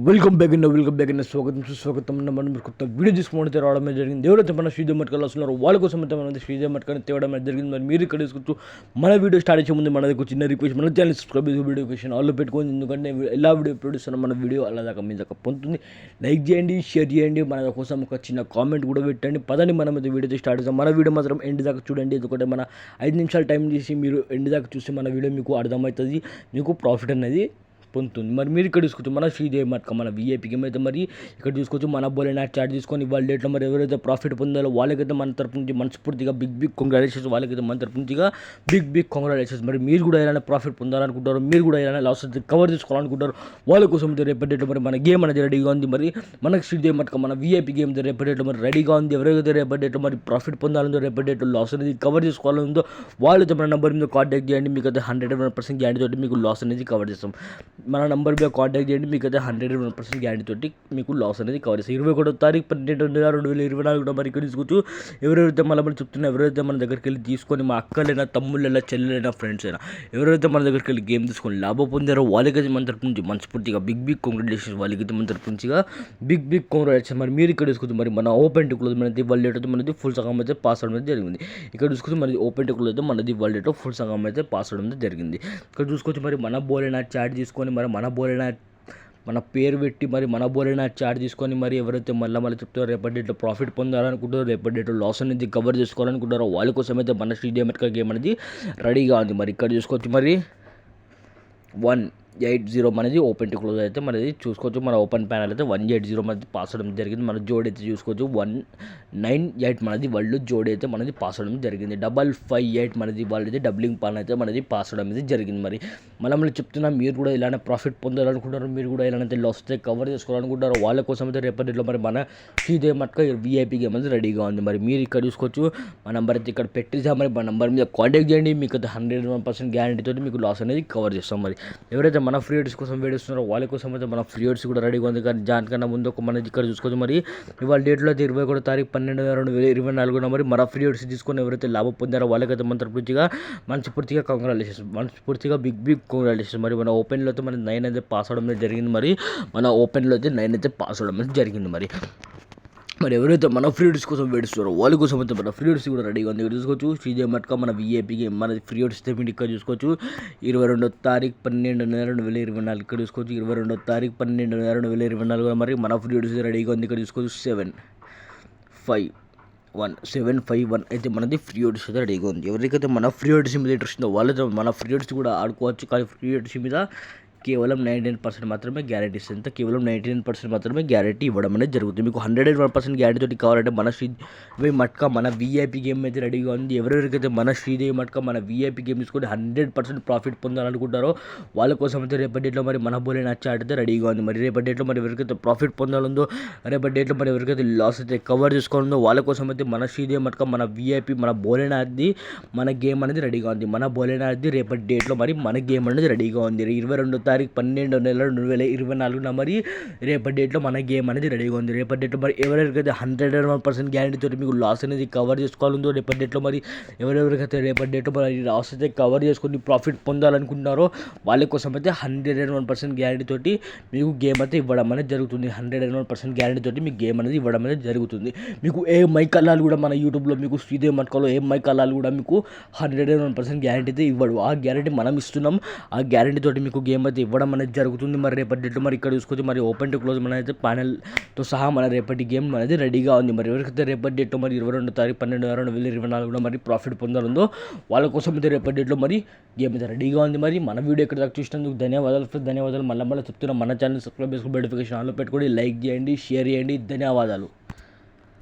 Welcome back in స్వాగతం మనం కొత్త వీడియో తీసుకుంటే రావడం జరిగింది. ఎవరైతే మన శ్రీదేవి మట్కాలు వస్తున్నారో వాళ్ళ కోసం అయితే మనం శ్రీదేవి మట్కాని తేవడం జరిగింది. మరి మీరు ఇక్కడ తీసుకొచ్చు. మన వీడియో స్టార్ట్ చేసే ముందు మనకు చిన్న రిక్వెస్ట్, మన ఛానల్ సబ్స్క్రైబ్ చేసి వీడియో క్వశ్చన్ ఆల్లో పెట్టుకోండి. ఎందుకంటే ఎలా వీడియో ప్రొడ్యూస్ మన వీడియో అలా దాకా మీ దాకా పొందుతుంది. లైక్ చేయండి, షేర్ చేయండి, మన కోసం ఒక చిన్న కామెంట్ కూడా పెట్టండి. పదని మనం అయితే వీడియో స్టార్ట్ చేస్తాం. మన వీడియో మాత్రం ఎండ్ దాకా చూడండి. ఎందుకంటే మన 5 నిమిషాలు టైం తీసి మీరు ఎండ్ దాకా చూస్తే మన వీడియో మీకు అర్థమవుతుంది, మీకు ప్రాఫిట్ అనేది పొందుతుంది. మరి మీరు ఇక్కడ చూసుకోవచ్చు మన శ్రీదేవి మట్క మన వీఐపీ గేమ్ అయితే మరి ఇక్కడ చూసుకోవచ్చు. మన బోలేనాట్ చార్జ్ తీసుకొని వాళ్ళ డేట్లో మరి ఎవరైతే ప్రాఫిట్ పొందాలో వాళ్ళకైతే మన తరపు నుంచి మనస్ఫూర్తిగా బిగ్ కంగ్రాచులేషన్స్. వాళ్ళకైతే మన తరపు నుంచిగా బిగ్ కంగ్రాచులేషన్స్. మరి మీరు కూడా ఏదైనా ప్రాఫిట్ పొందాలనుకుంటారు, మీరు కూడా ఏదైనా లాస్ అయితే కవర్ చేసుకోవాలనుకుంటారు, వాళ్ళ కోసం అయితే రేపటి డేట్లో మరి మన గేమ్ అనేది రెడీగా ఉంది. మరి మనకు శ్రీదేవి మట్క మన వీఐపీ గేమ్ రేపటి డేట్లో మరి రెడీగా ఉంది. ఎవరైతే రేపటి డేట్లో మరి ప్రాఫిట్ పొందాలందో, రేపటి డేట్లో లాస్ అనేది కవర్ చేసుకోవాలందో వాళ్ళైతే మన నెంబర్ మీద కాంటాక్ట్ చేయండి. మీకు అయితే 101% గ్యారెంటీ తోటి మీకు లాస్ అనేది కవర్ చేస్తాం. మన నంబర్ మీద కాంటాక్ట్ చేయండి. మీకు అయితే 101% గ్యారెంటీ తోటి మీకు లాస్ అనేది కవర్ చేస్తాం. 21వ తారీఖు 12/2024 మరి ఇక్కడ తీసుకోవచ్చు. ఎవరైతే మళ్ళీ చెప్తున్నా, ఎవరైతే మన దగ్గరికి వెళ్ళి తీసుకొని మా అక్కలైనా, తమ్ముళ్ళైనా, చెల్లెలైనా, ఫ్రెండ్స్ అయినా ఎవరైతే మన దగ్గరికి వెళ్ళి గేమ్ తీసుకొని లాభం పొందారో వాళ్ళకైతే మన తరపు నుంచి మనస్ఫూర్తిగా బిగ్ కంగ్రాచులేషన్స్. వాళ్ళకైతే మన తరపు నుంచిగా బిగ్ కంగ్రాచులేషన్స్. మరి మీరు ఇక్కడ తీసుకోవచ్చు. మరి మన ఓపెన్ టిక్లో మనది వరల్డ్ డేట్ అయితే మనది ఫుల్ సగం అయితే పాస్ అవడం అయితే జరిగింది. ఇక్కడ చూసుకోవచ్చు. మరి ఓపెన్ టిక్లో అయితే మనది వరల్డ్ డేట్ ఫుల్ సగం అయితే పాస్ అవడం అయితే జరిగింది. ఇక్కడ చూసుకోవచ్చు. మరి మన బోలేనా చాట్ తీసుకొని మరి మన బోలేనా మన పేరు పెట్టి మరి మన బోలేనా చాట్ తీసుకొని మరి ఎవరైతే మళ్ళీ చెప్తారో రేపటి డేట్లో ప్రాఫిట్ పొందాలనుకుంటారో, రేపటి డేట్లో లాస్ అనేది కవర్ చేసుకోవాలనుకుంటారో వాళ్ళ కోసం అయితే మన శ్రీదేవి మట్కా గేమ్ అనేది రెడీగా ఉంది. మరి ఇక్కడ చూసుకోవచ్చు. మరి 180 మనది ఓపెన్ టు క్లోజ్ అయితే మనది చూసుకోవచ్చు. మన ఓపెన్ ప్యానల్ అయితే 180 మనది పాస్ అవడం జరిగింది. మన జోడి అయితే చూసుకోవచ్చు 198 మనది వాళ్ళు జోడి అయితే మనది పాస్ అవడం జరిగింది. 558 మనది వాళ్ళది డబ్లింగ్ పాన్ అయితే మనది పాస్ అవడం అయితే జరిగింది. మరి మనం చెప్తున్నా, మీరు కూడా ఇలానే ప్రాఫిట్ పొందాలనుకుంటారు, మీరు కూడా ఇలానైతే లాస్ అయితే కవర్ చేసుకోవాలనుకుంటారు, వాళ్ళ కోసం అయితే రేపటిలో మరి మన శ్రీదేవి మట్కా వీఐపీ గేమ్ అనేది రెడీగా ఉంది. మరి మీరు ఇక్కడ చూసుకోవచ్చు. మా నెంబర్ అయితే ఇక్కడ పెట్టేసా. మరి మా నెంబర్ మీద కాంటాక్ట్ చేయండి. మీకు అయితే 101% గ్యారెంటీ తోటి మీకు లాస్ అనేది కవర్ చేస్తాం. మరి ఎవరైతే మన ఫ్రీ ఎడ్స్ కోసం వేడిస్తున్నారో వాళ్ళ కోసం అయితే మన ఫ్రీ ఎడ్స్ కూడా రెడీగా ఉంది. కానీ దానికన్నా ముందు ఒక మనది ఇక్కడ చూసుకోవచ్చు. మరి ఇవాళ డేట్లో అయితే 21వ తారీఖు 12/2024 మరి మన ఫ్రీ ఎడ్స్ తీసుకొని ఎవరైతే లాభం పొందారో వాళ్ళకైతే మన తరపు నుంచిగా మనస్ఫూర్తిగా కంగ్రాచులేషన్స్, మనస్ఫూర్తిగా బిగ్ కంగ్రాచులేషన్స్. మరి మన ఓపెన్లో అయితే మన 9 అయితే పాస్ అవడం జరిగింది. మరి మన ఓపెన్లో అయితే 9 అయితే పాస్ అవడం జరిగింది. మరి ఎవరైతే మన ఫ్రీ ఎడ్స్ కోసం వేడుస్తారో వాళ్ళ కోసం అయితే మన ఫ్రీ ఎడ్స్ కూడా రెడీగా ఉంది. ఇక్కడ చూసుకోవచ్చు. శ్రీదేవి మట్కా మన వీఐపీ గేమ్ మన ఫ్రీ ఎడ్స్ అయితే మీరు ఇక్కడ చూసుకోవచ్చు. 22వ తారీఖు 12/2024 ఇక్కడ చూసుకోవచ్చు. 22వ తారీఖు 12/2024 మరి మన ఫ్రీ ఎడ్స్ రెడీగా ఉంది. ఇక్కడ చూసుకోవచ్చు. 751 అయితే మనది ఫ్రీ ఎడ్స్ అయితే రెడీగా ఉంది. ఎవరికైతే మన ఫ్రీ ఎడ్స్ మీద ఇంట్రెస్ట్ ఉందో వాళ్ళతో మన ఫ్రీ ఎడ్స్ కూడా ఆడుకోవచ్చు. కానీ ఫ్రీ ఎడ్స్ మీద కేవలం 99% మాత్రమే గ్యారెంటీ ఇస్తుంది. కేవలం 99% మాత్రమే గ్యారెంటీ ఇవ్వడం అనేది జరుగుతుంది. మీకు 101% గ్యారెంటీ తోటి కావాలంటే మన శ్రీదేవి మట్కా మన వీఐపీ గేమ్ అయితే రెడీగా ఉంది. ఎవరెవరికైతే మన శ్రీదేవి మట్కా మన వీఐపీ గేమ్ తీసుకొని 100% ప్రాఫిట్ పొందాలనుకుంటారో వాళ్ళ కోసం అయితే రేపటి డేట్లో మరి మన బోలేనా చాట్ అయితే రెడీగా ఉంది. మరి రేపటి డేట్లో మరి ఎవరికైతే ప్రాఫిట్ పొందాలందో, రేపటి డేట్లో మరి ఎవరికైతే లాస్ అయితే కవర్ చేసుకోవాలందో వాళ్ళ కోసం అయితే మన శ్రీదేవి మట్కా మన వీఐపీ మన బోలేనాది మన గేమ్ అనేది రెడీగా ఉంది. మన బోలేనాది రేపటి డేట్లో మరి మన గేమ్ అనేది రెడీగా ఉంది. 22వ తారీఖు 12/2024 మరి రేపటి డేట్లో మన గేమ్ అనేది రెడీగా ఉంది. రేపటి డేట్లో మరి ఎవరెవరికైతే 101% గ్యారెంటీ తోటి మీకు లాస్ అనేది కవర్ చేసుకోవాలందో, రేపటి డేట్లో మరి ఎవరెవరికైతే రేపటి డేట్లో మరి లాస్ అయితే కవర్ చేసుకొని ప్రాఫిట్ పొందాలనుకుంటున్నారో వాళ్ళ కోసం అయితే 101% గ్యారెంటీ తోటి మీకు గేమ్ అయితే ఇవ్వడం అనేది జరుగుతుంది. 101% గ్యారెంటీ తోటి మీకు గేమ్ అనేది ఇవ్వడం అనేది జరుగుతుంది. మీకు ఏ మైక్ అల్లాలు కూడా మన యూట్యూబ్లో మీకు శ్రీదేవి మట్కాలో ఏ మైక్ అల్లాలు కూడా మీకు 101% గ్యారెంటీ అయితే ఇవ్వడు. ఆ గ్యారెంటీ మనం ఇస్తున్నాం. ఆ గ్యారెంటీ తోటి మీకు గేమ్ అయితే ఇవ్వడం అనేది జరుగుతుంది. మరి రేపటి డేట్లో మరి ఇక్కడ చూసుకోవచ్చు. మరి ఓపెన్ టు క్లోజ్ మన అయితే ప్యానెల్తో సహా మన రేపటి గేమ్ అనేది రెడీగా ఉంది. మరి ఎవరికైతే రేపటి డేట్లో మరి 22వ తారీఖు 12/2024 మరి ప్రాఫిట్ పొందాలందో వాళ్ళ కోసం అయితే రేపటి డేట్లో మరి గేమ్ అయితే రెడీగా ఉంది. మరి మన వీడియో ఇక్కడ దాకా చూసినందుకు ధన్యవాదాలు. మళ్ళీ చెప్తున్నా, మన ఛానల్ సబ్స్క్రైబ్ చేసుకుని నోటిఫికేషన్ ఆన్లో పెట్టుకోండి. లైక్ చేయండి, షేర్ చేయండి. ధన్యవాదాలు.